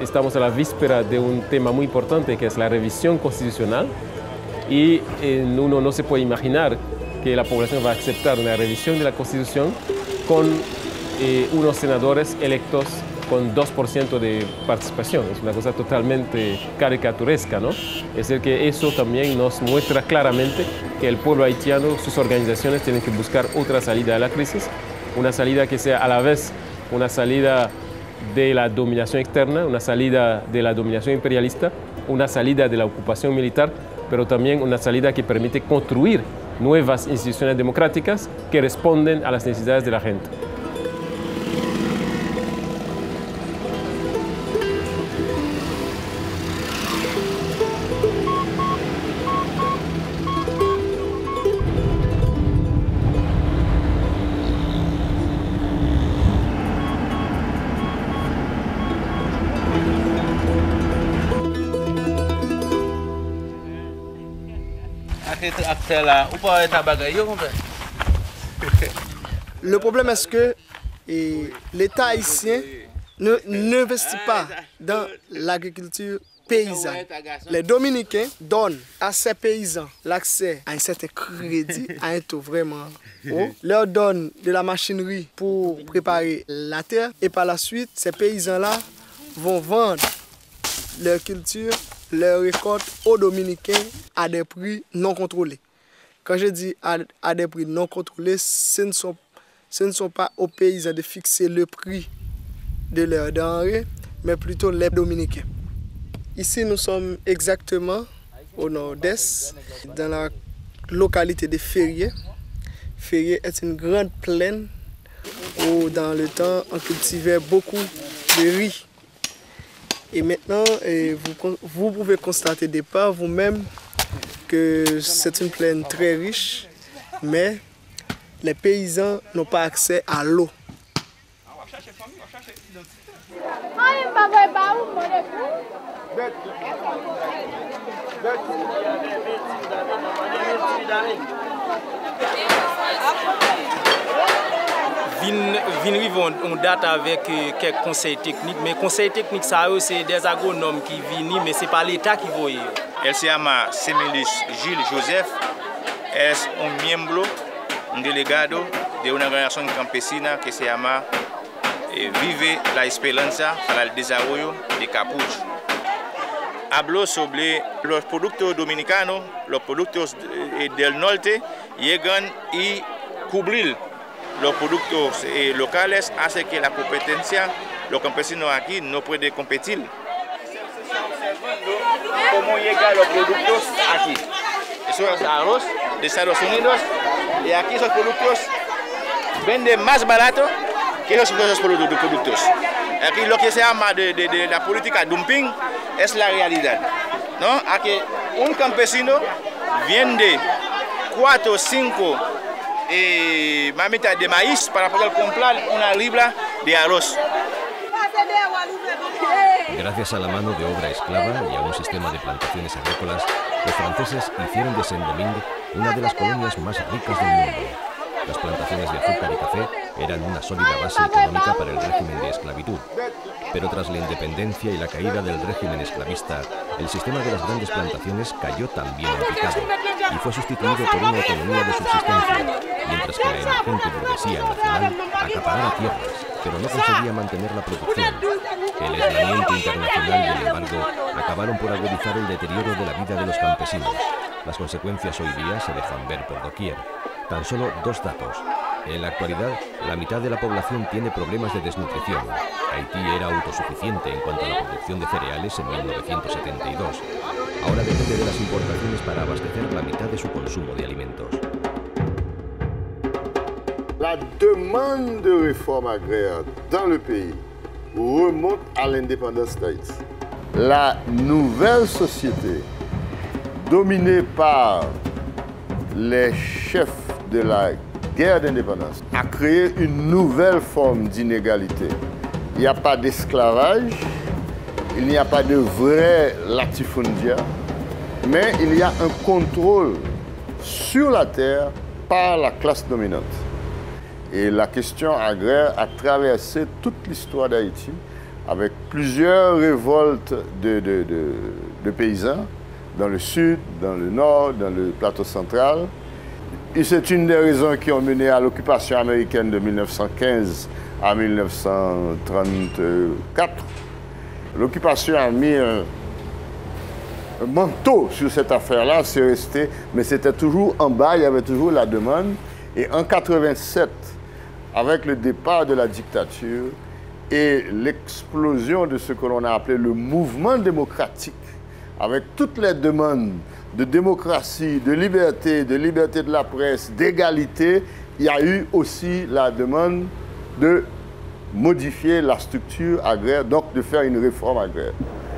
Estamos a la víspera de un tema muy importante que es la revisión constitucional y uno no se puede imaginar que la población va a aceptar una revisión de la Constitución con unos senadores electos con 2% de participación. Es una cosa totalmente caricaturesca, ¿no? Es decir, que eso también nos muestra claramente que el pueblo haitiano, sus organizaciones tienen que buscar otra salida de la crisis, una salida que sea a la vez una salida de la dominación externa, una salida de la dominación imperialista, una salida de la ocupación militar, pero también una salida que permite construir nuevas instituciones democráticas que responden a las necesidades de la gente. Le problème est que l'État haïtien n'investit pas dans l'agriculture paysanne. Les Dominicains donnent à ces paysans l'accès à un certain crédit, à un taux vraiment haut, leur donnent de la machinerie pour préparer la terre et par la suite, ces paysans-là vont vendre leur culture, leur récolte aux Dominicains à des prix non contrôlés. Quand je dis à des prix non contrôlés, ce ne sont pas aux paysans de fixer le prix de leurs denrées, mais plutôt les Dominicains. Ici, nous sommes exactement au nord-est, dans la localité de Ferrier. Ferrier est une grande plaine où, dans le temps, on cultivait beaucoup de riz. Et maintenant, vous pouvez constater de par vous-même que c'est une plaine très riche, mais les paysans n'ont pas accès à l'eau. On date avec quelques conseils techniques, mais conseils techniques, c'est des agronomes qui viennent, mais ce n'est pas l'État qui voit. El se llama Semilis Gil Joseph, es un miembro, un delegado de una organización campesina que se llama Vive la Esperanza para el Desarrollo de Capuch. Habló sobre los productos dominicanos, los productos del norte, llegan y cubrir los productos locales hace que la competencia, los campesinos aquí no pueden competir. Cómo llegan los productos aquí. Eso es arroz de Estados Unidos y aquí esos productos venden más barato que los otros productos. Aquí lo que se llama de la política dumping es la realidad, ¿no? Aquí un campesino vende 4 o 5 mamitas de maíz para poder comprar una libra de arroz. Gracias a la mano de obra esclava y a un sistema de plantaciones agrícolas, los franceses hicieron de Saint-Domingue una de las colonias más ricas del mundo. Las plantaciones de azúcar y café eran una sólida base económica para el régimen de esclavitud. Pero tras la independencia y la caída del régimen esclavista, el sistema de las grandes plantaciones cayó también en picado y fue sustituido por una economía de subsistencia, mientras que la emergente burguesía nacional acaparaba tierras, pero no conseguía mantener la producción. El aislamiento internacional y el embargo acabaron por agudizar el deterioro de la vida de los campesinos. Las consecuencias hoy día se dejan ver por doquier. Tan solo 2 datos. En la actualidad, la mitad de la población tiene problemas de desnutrición. Haití era autosuficiente en cuanto a la producción de cereales en 1972. Ahora depende de las importaciones para abastecer la mitad de su consumo de alimentos. La demande de réforme agraire dans le pays remonte à l'indépendance d'Haïti. La nouvelle société, dominée par les chefs de la guerre d'indépendance, a créé une nouvelle forme d'inégalité. Il n'y a pas d'esclavage, il n'y a pas de vrai latifundia, mais il y a un contrôle sur la terre par la classe dominante. Et la question agraire a traversé toute l'histoire d'Haïti avec plusieurs révoltes de paysans dans le sud, dans le nord, dans le plateau central. Et c'est une des raisons qui ont mené à l'occupation américaine de 1915 à 1934. L'occupation a mis un manteau sur cette affaire-là, c'est resté, mais c'était toujours en bas, il y avait toujours la demande. Et en 1987, avec le départ de la dictature et l'explosion de ce que l'on a appelé le mouvement démocratique, avec toutes les demandes de démocratie, de liberté de la presse, d'égalité, il y a eu aussi la demande de modifier la structure agraire, donc de faire une réforme agraire.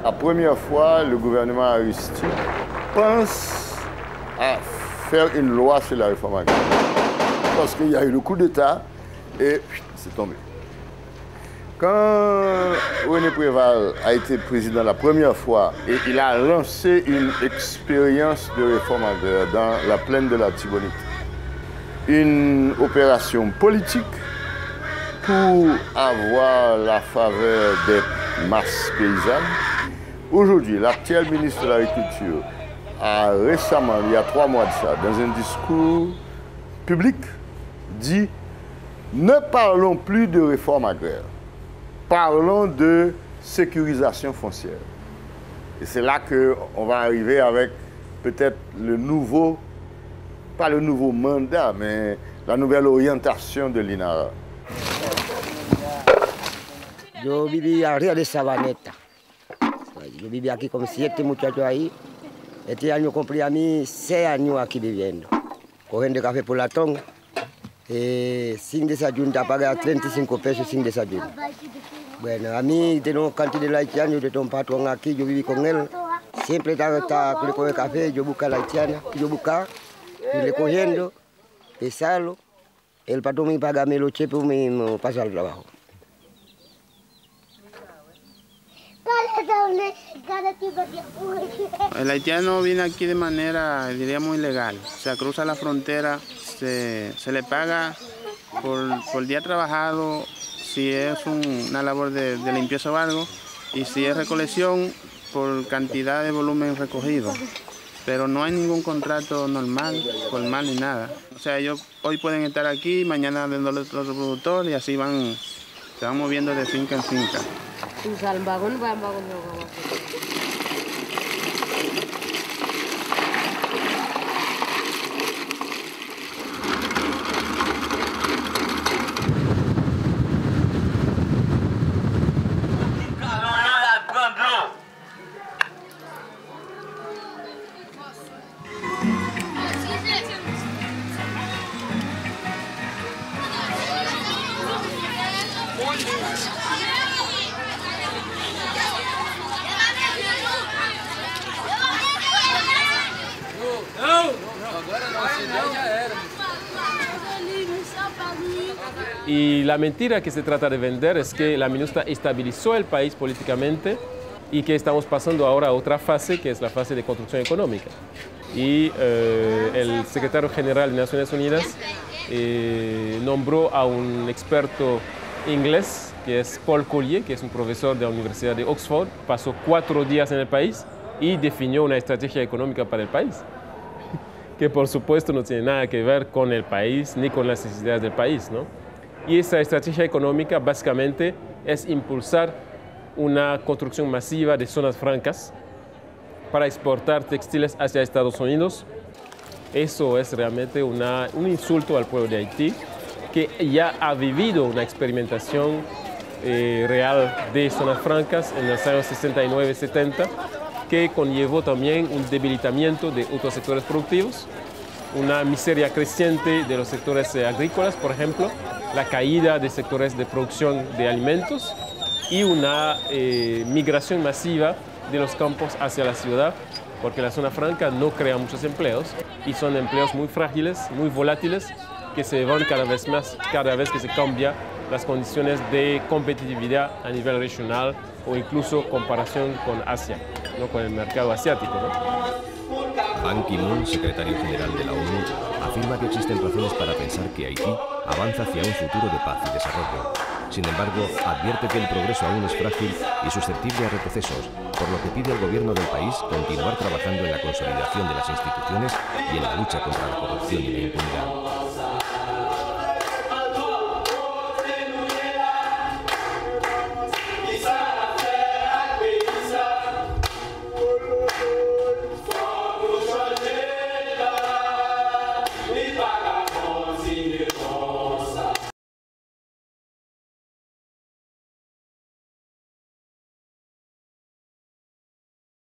La première fois, le gouvernement Aristide pense à faire une loi sur la réforme agraire. Parce qu'il y a eu le coup d'État et c'est tombé. Quand René Préval a été président la première fois et il a lancé une expérience de réforme agraire dans la plaine de la Tibonite, une opération politique pour avoir la faveur des masses paysannes. Aujourd'hui, l'actuel ministre de l'Agriculture a récemment, il y a 3 mois de ça, dans un discours public, dit « Ne parlons plus de réforme agraire, parlons de sécurisation foncière ». Et c'est là qu'on va arriver avec peut-être le nouveau, pas le nouveau mandat, mais la nouvelle orientation de l'INARA. Yo viví arriba de Sabaneta. Yo viví aquí con 7 muchachos ahí. Este año cumplí a mí 6 años aquí viviendo. Cogiendo café por latón. Sin desayuno, te pagas 35 pesos sin desayuno. Bueno, a mí tengo cantidad de haitianos, yo tengo un patrón aquí, yo viví con él. Siempre está con el café, yo busco a la haitiana, yo buscaba, y le cogiendo, pesarlo. El patrón me paga los cheques, me pasa al trabajo. El haitiano viene aquí de manera, diríamos, ilegal. O sea, cruza la frontera, se le paga por día trabajado, si es una labor de limpieza o algo, y si es recolección, por cantidad de volumen recogido. Pero no hay ningún contrato normal, formal ni nada. O sea, ellos hoy pueden estar aquí, mañana dando otro productor y así se van moviendo de finca en finca. Y la mentira que se trata de vender es que la MINUSTAH estabilizó el país políticamente y que estamos pasando ahora a otra fase, que es la fase de construcción económica. Y el secretario general de Naciones Unidas nombró a un experto inglés, que es Paul Collier, que es un profesor de la Universidad de Oxford. Pasó 4 días en el país y definió una estrategia económica para el país, que por supuesto no tiene nada que ver con el país ni con las necesidades del país, ¿no? Y esa estrategia económica básicamente es impulsar una construcción masiva de zonas francas para exportar textiles hacia Estados Unidos. Eso es realmente un insulto al pueblo de Haití, que ya ha vivido una experimentación real de zonas francas en los años 69-70, que conllevó también un debilitamiento de otros sectores productivos, una miseria creciente de los sectores agrícolas, por ejemplo, la caída de sectores de producción de alimentos y una migración masiva de los campos hacia la ciudad, porque la zona franca no crea muchos empleos y son empleos muy frágiles, muy volátiles, que se van cada vez más cada vez que se cambian las condiciones de competitividad a nivel regional o incluso comparación con Asia, ¿no? Con el mercado asiático, ¿no? Ban Ki-moon, secretario general de la ONU, afirma que existen razones para pensar que Haití avanza hacia un futuro de paz y desarrollo. Sin embargo, advierte que el progreso aún es frágil y susceptible a retrocesos, por lo que pide al gobierno del país continuar trabajando en la consolidación de las instituciones y en la lucha contra la corrupción y la impunidad.